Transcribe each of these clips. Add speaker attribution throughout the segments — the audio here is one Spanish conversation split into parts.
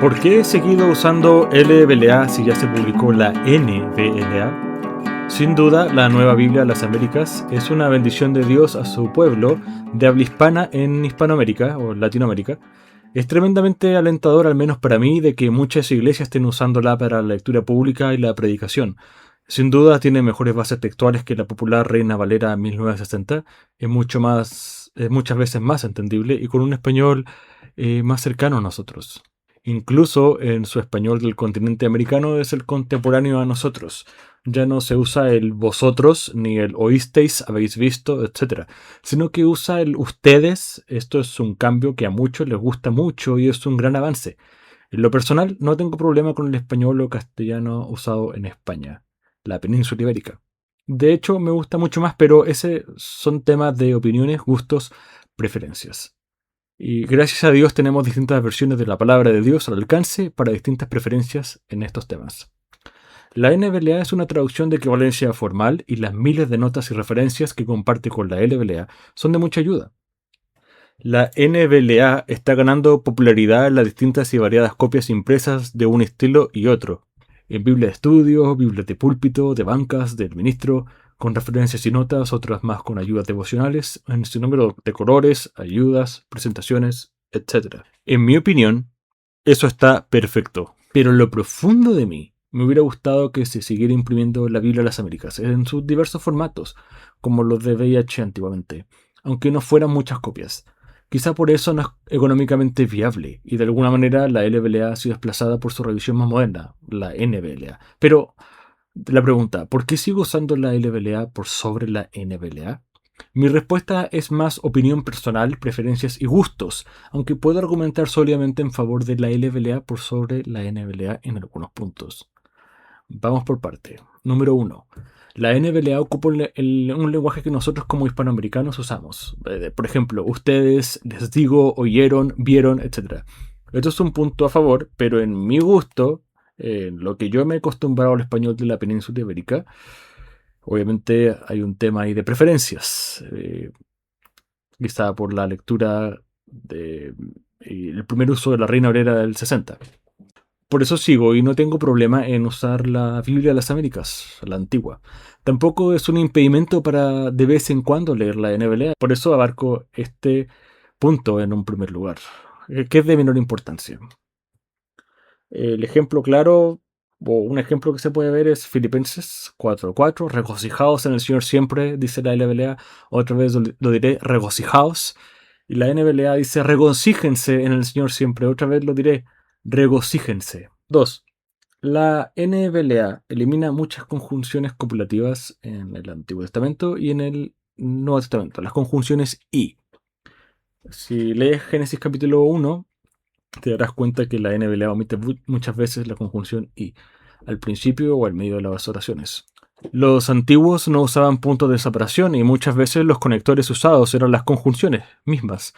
Speaker 1: ¿Por qué he seguido usando LBLA si ya se publicó la NBLA? Sin duda, la Nueva Biblia de las Américas es una bendición de Dios a su pueblo de habla hispana en Hispanoamérica o Latinoamérica. Es tremendamente alentador, al menos para mí, de que muchas iglesias estén usándola para la lectura pública y la predicación. Sin duda tiene mejores bases textuales que la popular Reina Valera 1960, es muchas veces más entendible y con un español más cercano a nosotros. Incluso en su español del continente americano es el contemporáneo a nosotros. Ya no se usa el vosotros, ni el oísteis, habéis visto, etc. Sino que usa el ustedes. Esto es un cambio que a muchos les gusta mucho y es un gran avance. En lo personal, no tengo problema con el español o castellano usado en España, la península ibérica. De hecho, me gusta mucho más, pero ese son temas de opiniones, gustos, preferencias. Y gracias a Dios tenemos distintas versiones de la palabra de Dios al alcance para distintas preferencias en estos temas. La NBLA es una traducción de equivalencia formal y las miles de notas y referencias que comparte con la LBLA son de mucha ayuda. La NBLA está ganando popularidad en las distintas y variadas copias impresas de un estilo y otro. En Biblia de estudio, Biblia de púlpito, de bancas, del ministro, con referencias y notas, otras más con ayudas devocionales, en su número de colores, ayudas, presentaciones, etc. En mi opinión, eso está perfecto. Pero en lo profundo de mí, me hubiera gustado que se siguiera imprimiendo la Biblia de las Américas, en sus diversos formatos, como los de VIH antiguamente, aunque no fueran muchas copias. Quizá por eso no es económicamente viable, y de alguna manera la LBLA ha sido desplazada por su revisión más moderna, la NBLA. Pero la pregunta, ¿por qué sigo usando la LBLA por sobre la NBLA? Mi respuesta es más opinión personal, preferencias y gustos, aunque puedo argumentar sólidamente en favor de la LBLA por sobre la NBLA en algunos puntos. Vamos por parte. Número 1. La NBLA ocupa un lenguaje que nosotros como hispanoamericanos usamos. Por ejemplo, ustedes, les digo, oyeron, vieron, etc. Esto es un punto a favor, pero en mi gusto, en lo que yo me he acostumbrado al español de la península ibérica, obviamente hay un tema ahí de preferencias. Quizá por la lectura y el primer uso de la Reina Valera del 60. Por eso sigo y no tengo problema en usar la Biblia de las Américas, la antigua. Tampoco es un impedimento para de vez en cuando leer la NBLA. Por eso abarco este punto en un primer lugar, que es de menor importancia. El ejemplo claro, o un ejemplo que se puede ver es Filipenses 4:4. Regocijaos en el Señor siempre, dice la NBLA. Otra vez lo diré, regocijaos. Y la NBLA dice regocíjense en el Señor siempre. Otra vez lo diré, regocíjense. 2. La NBLA elimina muchas conjunciones copulativas en el Antiguo Testamento y en el Nuevo Testamento. Las conjunciones y. Si lees Génesis capítulo 1, te darás cuenta que la NBLA omite muchas veces la conjunción y al principio o al medio de las oraciones. Los antiguos no usaban puntos de separación y muchas veces los conectores usados eran las conjunciones mismas.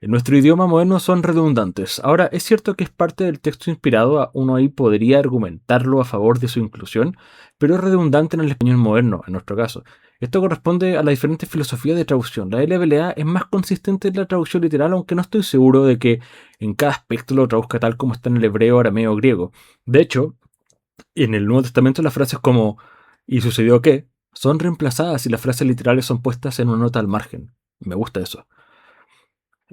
Speaker 1: En nuestro idioma moderno son redundantes. Ahora, es cierto que es parte del texto inspirado, uno ahí podría argumentarlo a favor de su inclusión, pero es redundante en el español moderno, en nuestro caso. Esto corresponde a la diferente filosofía de traducción. La LBLA es más consistente en la traducción literal, aunque no estoy seguro de que en cada aspecto lo traduzca tal como está en el hebreo, arameo o griego. De hecho, en el Nuevo Testamento las frases como ¿y sucedió qué? Son reemplazadas y las frases literales son puestas en una nota al margen. Me gusta eso.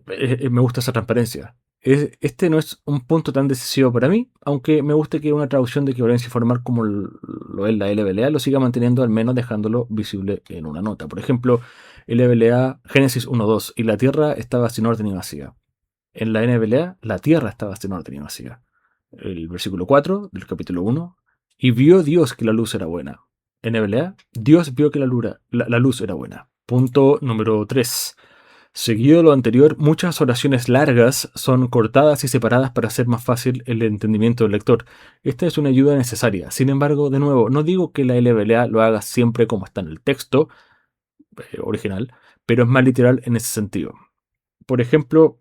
Speaker 1: Me gusta esa transparencia. Este no es un punto tan decisivo para mí, aunque me gusta que una traducción de equivalencia formal como lo es la LBLA lo siga manteniendo, al menos dejándolo visible en una nota. Por ejemplo, LBLA Génesis 1:2 y la tierra estaba sin orden y vacía. En la NBLA, la tierra estaba sin orden y vacía. El versículo 4 del capítulo 1. Y vio Dios que la luz era buena. NBLA, Dios vio que la luz era buena. Punto número 3. Seguido de lo anterior, muchas oraciones largas son cortadas y separadas para hacer más fácil el entendimiento del lector. Esta es una ayuda necesaria. Sin embargo, de nuevo, no digo que la LBLA lo haga siempre como está en el texto original, pero es más literal en ese sentido. Por ejemplo,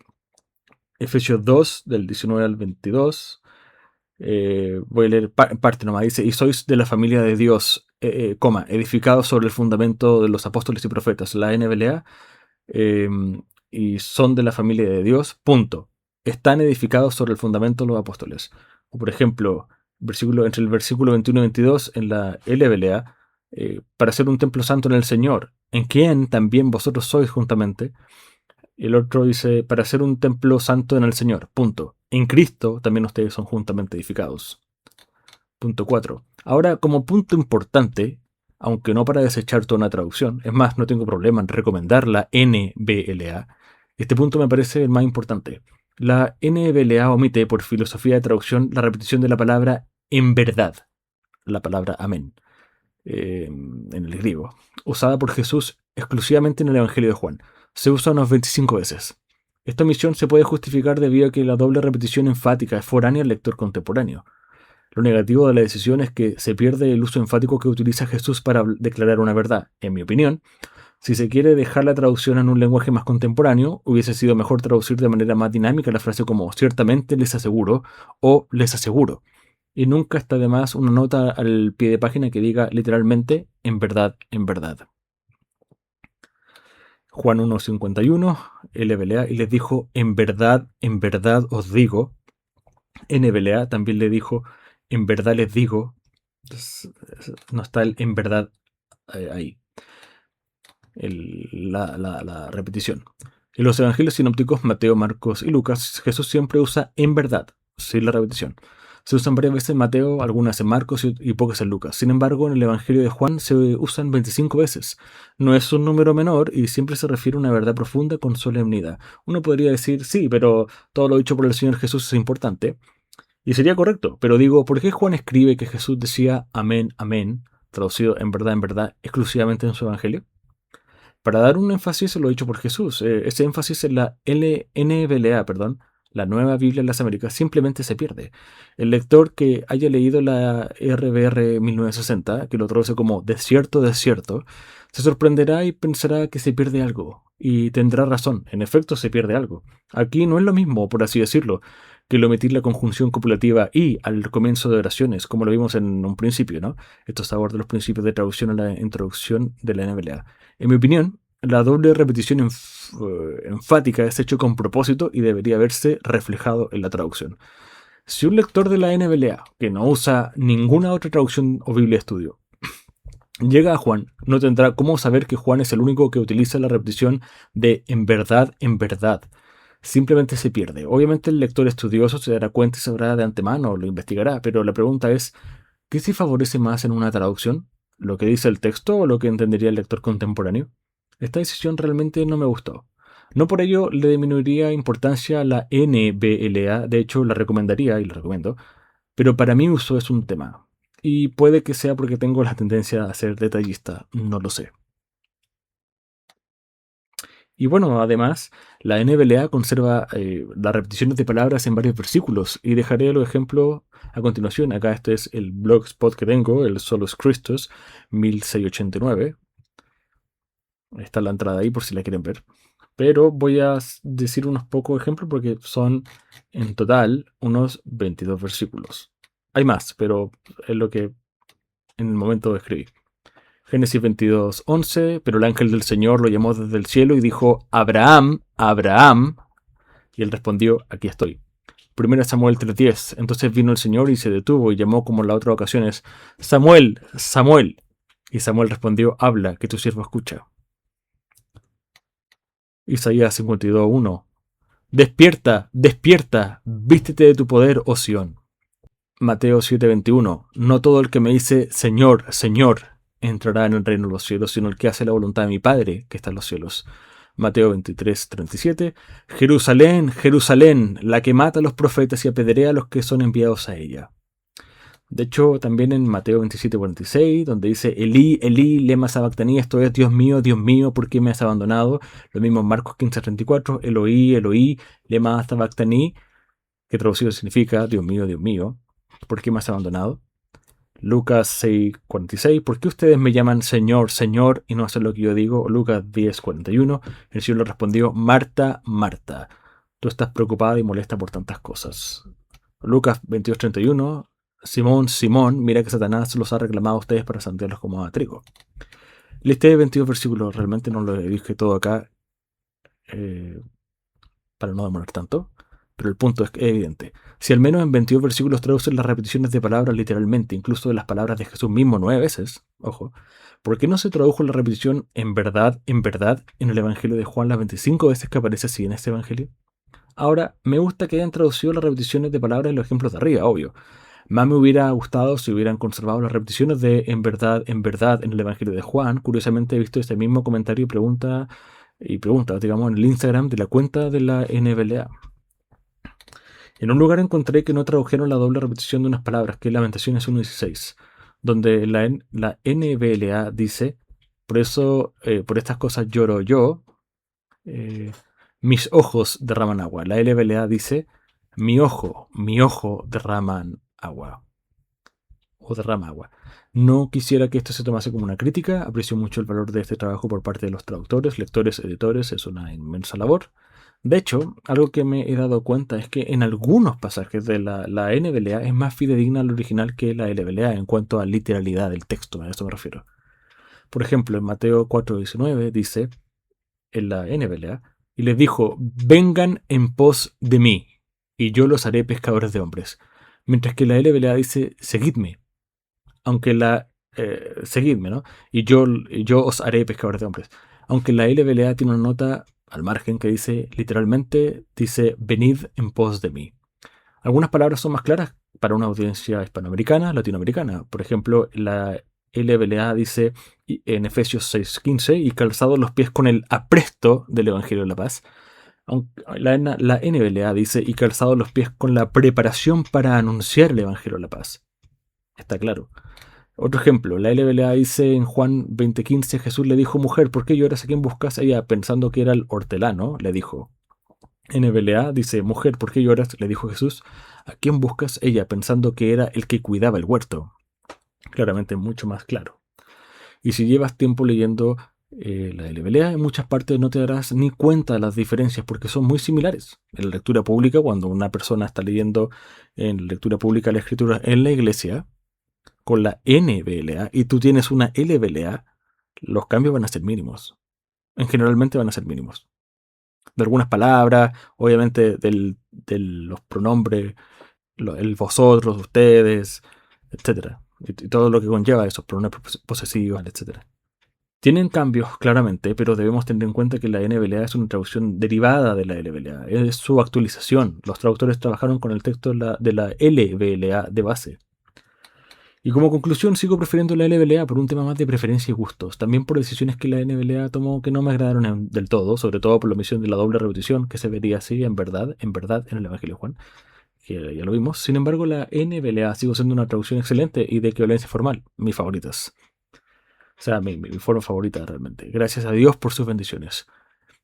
Speaker 1: Efesios 2, del 19 al 22. Voy a leer parte nomás. Dice, y sois de la familia de Dios, edificados sobre el fundamento de los apóstoles y profetas. La NBLA, y son de la familia de Dios, punto. están edificados sobre el fundamento de los apóstoles. O por ejemplo, entre el versículo 21 y 22 en la LBLA, para ser un templo santo en el Señor, en quien también vosotros sois juntamente. El otro dice, para ser un templo santo en el Señor, punto. En Cristo también ustedes son juntamente edificados. Punto 4. Ahora, como punto importante, aunque no para desechar toda una traducción, es más, no tengo problema en recomendar la NBLA, este punto me parece el más importante. La NBLA omite, por filosofía de traducción, la repetición de la palabra en verdad, la palabra amén, en el griego, usada por Jesús exclusivamente en el Evangelio de Juan. Se usa unas 25 veces. Esta omisión se puede justificar debido a que la doble repetición enfática es foránea al lector contemporáneo. Lo negativo de la decisión es que se pierde el uso enfático que utiliza Jesús para declarar una verdad. En mi opinión, si se quiere dejar la traducción en un lenguaje más contemporáneo, hubiese sido mejor traducir de manera más dinámica la frase como ciertamente les aseguro o les aseguro. Y nunca está de más una nota al pie de página que diga literalmente en verdad, en verdad. Juan 1:51, LBLA, y les dijo en verdad os digo. NBLA también le dijo en verdad les digo. No está el en verdad ahí. La repetición. En los evangelios sinópticos, Mateo, Marcos y Lucas, Jesús siempre usa en verdad, sin la repetición. Se usan varias veces en Mateo, algunas en Marcos y pocas en Lucas. Sin embargo, en el Evangelio de Juan se usan 25 veces. No es un número menor y siempre se refiere a una verdad profunda con solemnidad. Uno podría decir, sí, pero todo lo dicho por el Señor Jesús es importante. Y sería correcto, pero digo, ¿por qué Juan escribe que Jesús decía amén, amén, traducido en verdad, exclusivamente en su Evangelio? Para dar un énfasis en lo dicho por Jesús. Ese énfasis en la NBLA, la Nueva Biblia en las Américas, simplemente se pierde. El lector que haya leído la RBR 1960, que lo traduce como desierto, desierto, se sorprenderá y pensará que se pierde algo. Y tendrá razón, en efecto se pierde algo. Aquí no es lo mismo, por así decirlo, que el omitir la conjunción copulativa y al comienzo de oraciones, como lo vimos en un principio, ¿no? Esto es aborda los principios de traducción en la introducción de la NBLA. En mi opinión, la doble repetición enfática es hecho con propósito y debería verse reflejado en la traducción. Si un lector de la NBLA, que no usa ninguna otra traducción o Biblia de estudio, llega a Juan, no tendrá cómo saber que Juan es el único que utiliza la repetición de en verdad, en verdad. Simplemente se pierde. Obviamente el lector estudioso se dará cuenta y sabrá de antemano, lo investigará, pero la pregunta es, ¿qué se favorece más en una traducción? ¿Lo que dice el texto o lo que entendería el lector contemporáneo? Esta decisión realmente no me gustó. No por ello le disminuiría importancia a la NBLA, de hecho la recomendaría y la recomiendo, pero para mi uso es un tema. Y puede que sea porque tengo la tendencia a ser detallista, no lo sé. Y bueno, además, la NBLA conserva las repeticiones de palabras en varios versículos y dejaré los ejemplos a continuación. Acá este es el blogspot que tengo, el Solus Christus 1689. Está la entrada ahí por si la quieren ver. Pero voy a decir unos pocos ejemplos porque son en total unos 22 versículos. Hay más, pero es lo que en el momento escribí. Génesis 22:11, pero el ángel del Señor lo llamó desde el cielo y dijo, Abraham, Abraham. Y él respondió, aquí estoy. 1 Samuel 3:10, entonces vino el Señor y se detuvo y llamó como en las otras ocasiones, Samuel, Samuel. Y Samuel respondió, habla, que tu siervo escucha. Isaías 52:1, despierta, despierta, vístete de tu poder, oh Sión. Mateo 7:21, no todo el que me dice, Señor, Señor, entrará en el reino de los cielos, sino el que hace la voluntad de mi Padre, que está en los cielos. Mateo 23:37, Jerusalén, Jerusalén, la que mata a los profetas y apedrea a los que son enviados a ella. De hecho, también en Mateo 27:46, donde dice, Elí, Elí, lema sabactaní, esto es, Dios mío, ¿por qué me has abandonado? Lo mismo en Marcos 15:34, Eloí, Eloí, lema sabactaní, que traducido significa, Dios mío, ¿por qué me has abandonado? Lucas 6:46, ¿por qué ustedes me llaman Señor, Señor y no hacen lo que yo digo? Lucas 10:41, el Señor le respondió, Marta, Marta, tú estás preocupada y molesta por tantas cosas. Lucas 22:31, Simón, Simón, mira que Satanás los ha reclamado a ustedes para santearlos como a trigo. Listé 22 versículos, realmente no lo dije todo acá para no demorar tanto. pero el punto es evidente. Si al menos en 22 versículos traducen las repeticiones de palabras literalmente, incluso de las palabras de Jesús mismo 9 veces, ojo, ¿por qué no se tradujo la repetición en verdad en el Evangelio de Juan las 25 veces que aparece así en este Evangelio? Ahora, me gusta que hayan traducido las repeticiones de palabras en los ejemplos de arriba, obvio. Más me hubiera gustado si hubieran conservado las repeticiones de en verdad en el Evangelio de Juan. Curiosamente he visto este mismo comentario y pregunta, digamos, en el Instagram de la cuenta de la NBLA. En un lugar encontré que no tradujeron la doble repetición de unas palabras, que es Lamentaciones 1:16, donde la NBLA dice, por eso, por estas cosas lloro yo, eh, mis ojos derraman agua. La LBLA dice, mi ojo derraman agua. O derrama agua. No quisiera que esto se tomase como una crítica. Aprecio mucho el valor de este trabajo por parte de los traductores, lectores, editores. Es una inmensa labor. De hecho, algo que me he dado cuenta es que en algunos pasajes de la NBLA es más fidedigna al original que la LBLA en cuanto a literalidad del texto. A eso me refiero. Por ejemplo, en Mateo 4:19 dice, en la NBLA, y les dijo, vengan en pos de mí, y yo los haré pescadores de hombres. Mientras que la LBLA dice, seguidme, aunque seguidme, ¿no? Y yo os haré pescadores de hombres. Aunque la LBLA tiene una nota al margen que dice, literalmente, dice, venid en pos de mí. Algunas palabras son más claras para una audiencia hispanoamericana, latinoamericana. Por ejemplo, la LBLA dice en Efesios 6:15, y calzados los pies con el apresto del Evangelio de la Paz. La NBLA dice, y calzados los pies con la preparación para anunciar el Evangelio de la Paz. Está claro. Otro ejemplo, la LBLA dice en Juan 20:15, Jesús le dijo, mujer, ¿por qué lloras? ¿A quién buscas? Ella, pensando que era el hortelano, le dijo. NBLA dice, mujer, ¿por qué lloras? Le dijo Jesús. ¿A quién buscas? Ella, pensando que era el que cuidaba el huerto. Claramente mucho más claro. Y si llevas tiempo leyendo la LBLA, en muchas partes no te darás ni cuenta de las diferencias porque son muy similares. En la lectura pública, cuando una persona está leyendo en lectura pública la escritura en la iglesia, con la NBLA, y tú tienes una LBLA, los cambios van a ser mínimos. Generalmente van a ser mínimos. De algunas palabras, obviamente de los pronombres, el vosotros, ustedes, etc. Y todo lo que conlleva esos pronombres posesivos, etc. Tienen cambios, claramente, pero debemos tener en cuenta que la NBLA es una traducción derivada de la LBLA. Es su actualización. Los traductores trabajaron con el texto de la LBLA de base. Y como conclusión, sigo prefiriendo la LBLA por un tema más de preferencia y gustos. También por decisiones que la NBLA tomó que no me agradaron del todo, sobre todo por la omisión de la doble repetición, que se vería así en verdad, en el Evangelio de Juan, que ya lo vimos. Sin embargo, la NBLA sigo siendo una traducción excelente y de equivalencia formal, mis favoritas. O sea, mi forma favorita realmente. Gracias a Dios por sus bendiciones.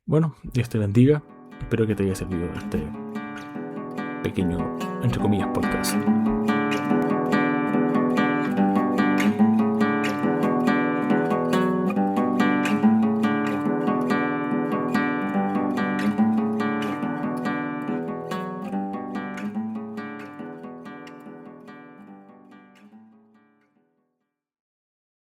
Speaker 1: Bueno, Dios te bendiga. Espero que te haya servido este pequeño, entre comillas, podcast.